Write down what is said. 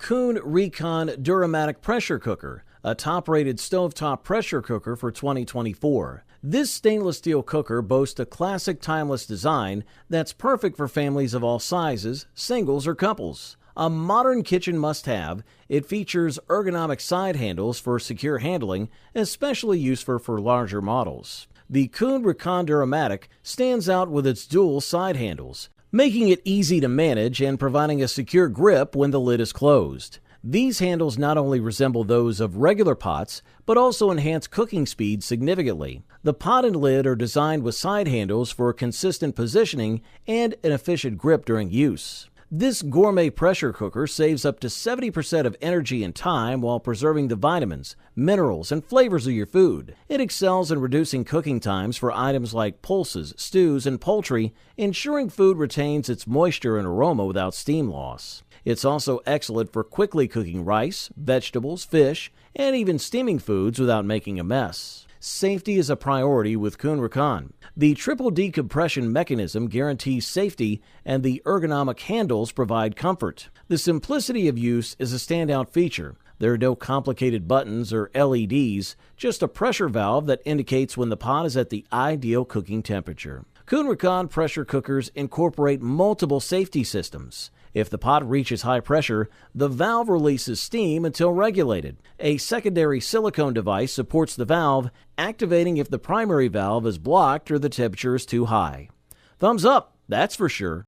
Kuhn Rikon Duromatic pressure cooker, a top-rated stovetop pressure cooker for 2024. This stainless steel cooker boasts a classic timeless design that's perfect for families of all sizes, singles or couples. A modern kitchen must-have, it features ergonomic side handles for secure handling, especially useful for larger models. The Kuhn Rikon Duromatic stands out with its dual side handles, making it easy to manage and providing a secure grip when the lid is closed. These handles not only resemble those of regular pots, but also enhance cooking speed significantly. The pot and lid are designed with side handles for consistent positioning and an efficient grip during use. This gourmet pressure cooker saves up to 70% of energy and time while preserving the vitamins, minerals, and flavors of your food. It excels in reducing cooking times for items like pulses, stews, and poultry, ensuring food retains its moisture and aroma without steam loss. It's also excellent for quickly cooking rice, vegetables, fish, and even steaming foods without making a mess. Safety is a priority with Kuhn Rikon. The triple decompression mechanism guarantees safety, and the ergonomic handles provide comfort. The simplicity of use is a standout feature. There are no complicated buttons or LEDs, just a pressure valve that indicates when the pot is at the ideal cooking temperature. Kuhn Rikon pressure cookers incorporate multiple safety systems. If the pot reaches high pressure, the valve releases steam until regulated. A secondary silicone device supports the valve, activating if the primary valve is blocked or the temperature is too high. Thumbs up, that's for sure.